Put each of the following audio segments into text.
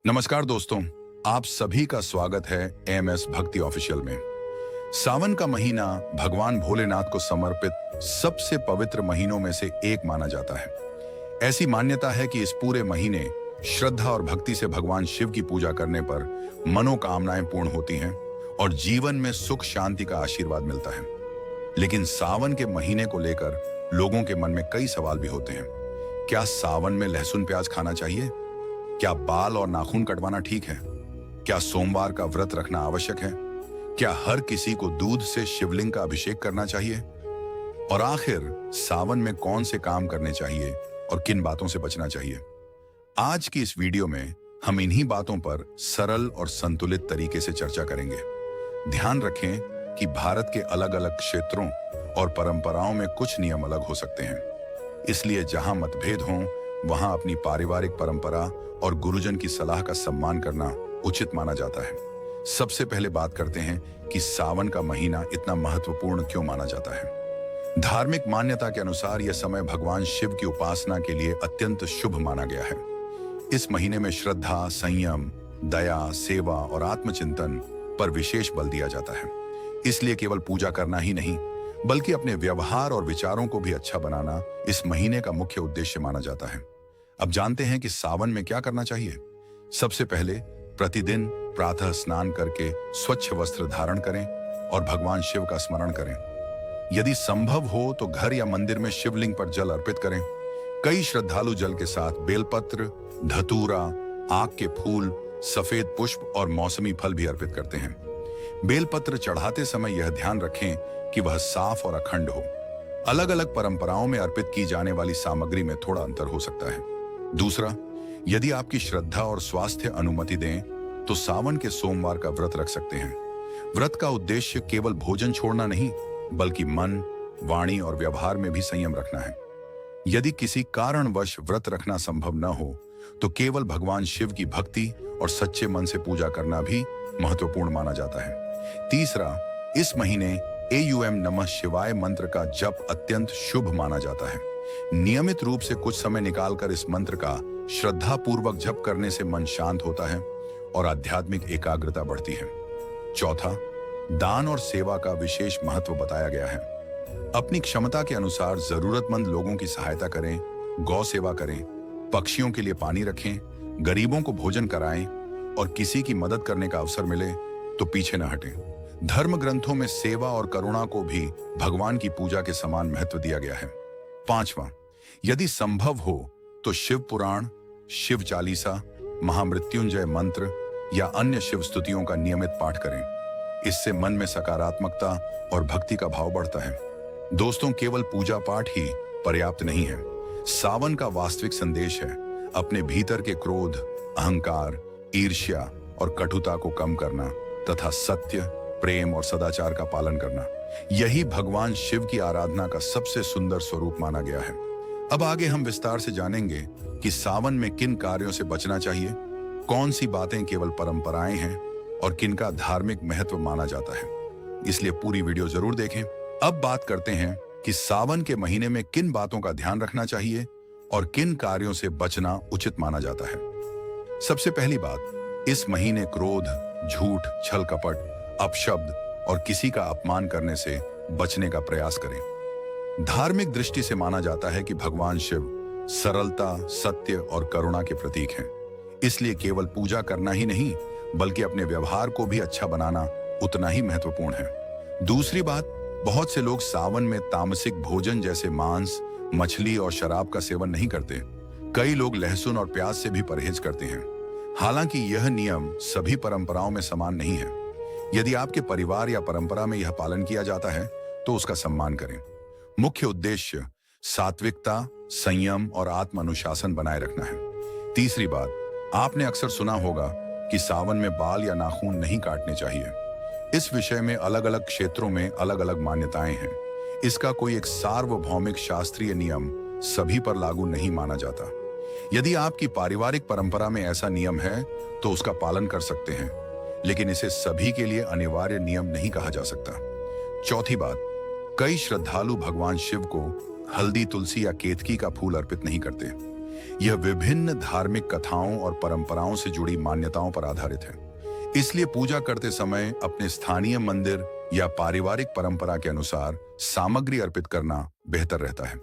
नमस्कार दोस्तों, आप सभी का स्वागत है एएमएस भक्ति ऑफिशियल में। सावन का महीना भगवान भोलेनाथ को समर्पित सबसे पवित्र महीनों में से एक माना जाता है। ऐसी मान्यता है कि इस पूरे महीने श्रद्धा और भक्ति से भगवान शिव की पूजा करने पर मनोकामनाएं पूर्ण होती हैं और जीवन में सुख शांति का आशीर्वाद मिलता है। लेकिन सावन के महीने को लेकर लोगों के मन में कई सवाल भी होते हैं। क्या सावन में लहसुन प्याज खाना चाहिए? क्या बाल और नाखून कटवाना ठीक है? क्या सोमवार का व्रत रखना आवश्यक है? क्या हर किसी को दूध से शिवलिंग का अभिषेक करना चाहिए? और आखिर सावन में कौन से काम करने चाहिए और किन बातों से बचना चाहिए? आज की इस वीडियो में हम इन्हीं बातों पर सरल और संतुलित तरीके से चर्चा करेंगे। ध्यान रखें कि भारत के अलग अलग क्षेत्रों और परंपराओं में कुछ नियम अलग हो सकते हैं, इसलिए जहां मतभेद हों वहां अपनी पारिवारिक परंपरा और गुरुजन की सलाह का सम्मान करना उचित माना जाता है। सबसे पहले बात करते हैं कि सावन का महीना इतना महत्वपूर्ण क्यों माना जाता है। धार्मिक मान्यता के अनुसार यह समय भगवान शिव की उपासना के लिए अत्यंत शुभ माना गया है। इस महीने में श्रद्धा, संयम, दया, सेवा और आत्मचिंतन पर विशेष बल दिया जाता है। इसलिए केवल पूजा करना ही नहीं बल्कि अपने व्यवहार और विचारों को भी अच्छा बनाना इस महीने का मुख्य उद्देश्य माना जाता है। अब जानते हैं कि सावन में क्या करना चाहिए। सबसे पहले प्रतिदिन प्रातः स्नान करके स्वच्छ वस्त्र धारण करें और भगवान शिव का स्मरण करें। यदि संभव हो तो घर या मंदिर में शिवलिंग पर जल अर्पित करें। कई श्रद्धालु जल के साथ बेलपत्र, धतूरा, आक के फूल, सफेद पुष्प और मौसमी फल भी अर्पित करते हैं। बेलपत्र चढ़ाते समय यह ध्यान रखें कि वह साफ और अखंड हो। अलग अलग परंपराओं में अर्पित की जाने वाली सामग्री में थोड़ा अंतर हो सकता है। दूसरा, यदि आपकी श्रद्धा और स्वास्थ्य अनुमति दें तो सावन के सोमवार का व्रत रख सकते हैं। व्रत का उद्देश्य केवल भोजन छोड़ना नहीं बल्कि मन, वाणी और व्यवहार में भी संयम रखना है। यदि किसी कारणवश व्रत रखना संभव न हो तो केवल भगवान शिव की भक्ति और सच्चे मन से पूजा करना भी महत्वपूर्ण माना जाता है। तीसरा, इस महीने एयूएम नमः शिवाय मंत्र का जप अत्यंत शुभ माना जाता है। नियमित रूप से कुछ समय निकालकर इस मंत्र का श्रद्धा पूर्वक जप करने से मन शांत होता है और आध्यात्मिक एकाग्रता बढ़ती है। चौथा, दान और सेवा का विशेष महत्व बताया गया है। अपनी क्षमता के अनुसार जरूरतमंद लोगों की सहायता करें, गौ सेवा करें, पक्षियों के लिए पानी रखें, गरीबों को भोजन कराएं और किसी की मदद करने का अवसर मिले तो पीछे न हटें। धर्म ग्रंथों में सेवा और करुणा को भी भगवान की पूजा के समान महत्व दिया गया है। पांचवा, यदि संभव हो तो शिव पुराण, शिव चालीसा, महामृत्युंजय मंत्र या अन्य शिव स्तुतियों का नियमित पाठ करें। इससे मन में सकारात्मकता और भक्ति का भाव बढ़ता है। दोस्तों, केवल पूजा पाठ ही पर्याप्त नहीं है। सावन का वास्तविक संदेश है अपने भीतर के क्रोध, अहंकार, ईर्ष्या और कटुता को कम करना तथा सत्य, प्रेम और सदाचार का पालन करना। यही भगवान शिव की आराधना का सबसे सुंदर स्वरूप माना गया है। अब आगे हम विस्तार से जानेंगे कि सावन में किन कार्यों से बचना चाहिए, कौन सी बातें केवल परंपराएं हैं और किनका धार्मिक महत्व माना जाता है। इसलिए पूरी वीडियो जरूर देखें। अब बात करते हैं कि सावन के महीने में किन बातों का ध्यान रखना चाहिए और किन कार्यों से बचना उचित माना जाता है। सबसे पहली बात, इस महीने क्रोध, झूठ, छल कपट, अपशब्द और किसी का अपमान करने से बचने का प्रयास करें। धार्मिक दृष्टि से माना जाता है कि भगवान शिव सरलता, सत्य और करुणा के प्रतीक हैं। इसलिए केवल पूजा करना ही नहीं बल्कि अपने व्यवहार को भी अच्छा बनाना उतना ही महत्वपूर्ण है। दूसरी बात, बहुत से लोग सावन में तामसिक भोजन जैसे मांस, मछली और शराब का सेवन नहीं करते। कई लोग लहसुन और प्याज से भी परहेज करते हैं। हालांकि यह नियम सभी परंपराओं में समान नहीं है। यदि आपके परिवार या परंपरा में यह पालन किया जाता है तो उसका सम्मान करें। मुख्य उद्देश्य सात्विकता, संयम और आत्म अनुशासन बनाए रखना है। तीसरी बात, आपने अक्सर सुना होगा कि सावन में बाल या नाखून नहीं काटने चाहिए। इस विषय में अलग अलग क्षेत्रों में अलग अलग मान्यताएं हैं। इसका कोई एक सार्वभौमिक शास्त्रीय नियम सभी पर लागू नहीं माना जाता। यदि आपकी पारिवारिक परंपरा में ऐसा नियम है तो उसका पालन कर सकते हैं, लेकिन इसे सभी के लिए अनिवार्य नियम नहीं कहा जा सकता। चौथी बात, कई श्रद्धालु भगवान शिव को हल्दी, तुलसी या केतकी का फूल अर्पित नहीं करते। यह विभिन्न धार्मिक कथाओं और परंपराओं से जुड़ी मान्यताओं पर आधारित है। इसलिए पूजा करते समय अपने स्थानीय मंदिर या पारिवारिक परंपरा के अनुसार सामग्री अर्पित करना बेहतर रहता है।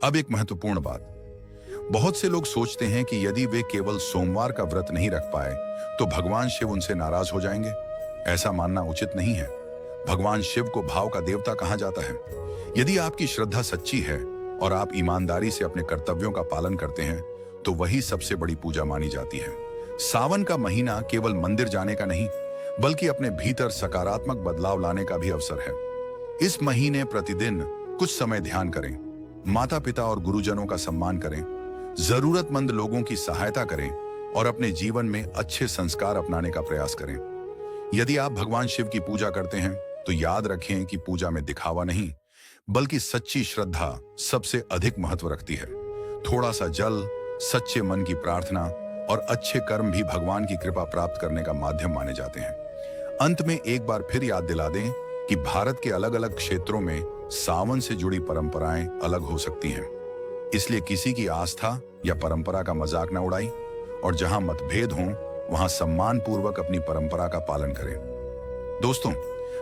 अब एक महत्वपूर्ण बात, बहुत से लोग सोचते हैं कि यदि वे केवल सोमवार का व्रत नहीं रख पाए तो भगवान शिव उनसे नाराज हो जाएंगे। ऐसा मानना उचित नहीं है। भगवान शिव को भाव का देवता कहा जाता है। यदि आपकी श्रद्धा सच्ची है और आप ईमानदारी से अपने कर्तव्यों का पालन करते हैं तो वही सबसे बड़ी पूजा मानी जाती है। सावन का महीना केवल मंदिर जाने का नहीं, बल्कि अपने भीतर सकारात्मक बदलाव लाने का भी अवसर है। इस महीने प्रतिदिन कुछ समय ध्यान करें, माता पिता और गुरुजनों का सम्मान करें, जरूरतमंद लोगों की सहायता करें और अपने जीवन में अच्छे संस्कार अपनाने का प्रयास करें। यदि आप भगवान शिव की पूजा करते हैं तो याद रखें कि पूजा में दिखावा नहीं, बल्कि सच्ची श्रद्धा सबसे अधिक महत्व रखती है। थोड़ा सा जल, सच्चे मन की प्रार्थना और अच्छे कर्म भी भगवान की कृपा प्राप्त करने का माध्यम माने जाते हैं। अंत में एक बार फिर याद दिला दें कि भारत के अलग अलग क्षेत्रों में सावन से जुड़ी परंपराएं अलग हो सकती हैं। इसलिए किसी की आस्था या परंपरा का मजाक न उड़ाएं और जहां मतभेद हों वहां सम्मान पूर्वक अपनी परंपरा का पालन करें। दोस्तों,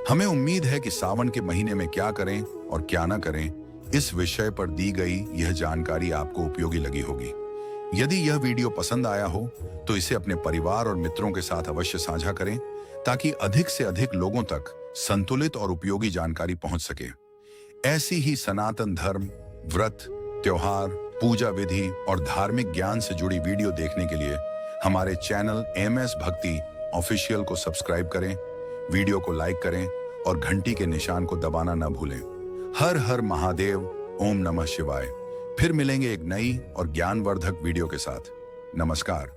हमें उम्मीद है कि सावन के महीने में क्या करें और क्या न करें, इस विषय पर दी गई यह जानकारी आपको उपयोगी लगी होगी। यदि यह वीडियो पसंद आया हो तो इसे अपने परिवार और मित्रों के साथ अवश्य साझा करें ताकि अधिक से अधिक लोगों तक संतुलित और उपयोगी जानकारी पहुंच सके। ऐसी ही सनातन धर्म, व्रत, त्योहार, पूजा विधि और धार्मिक ज्ञान से जुड़ी वीडियो देखने के लिए हमारे चैनल MS भक्ति ऑफिशियल को सब्सक्राइब करें, वीडियो को लाइक करें और घंटी के निशान को दबाना न भूलें। हर हर महादेव, ओम नमः शिवाय। फिर मिलेंगे एक नई और ज्ञानवर्धक वीडियो के साथ। नमस्कार।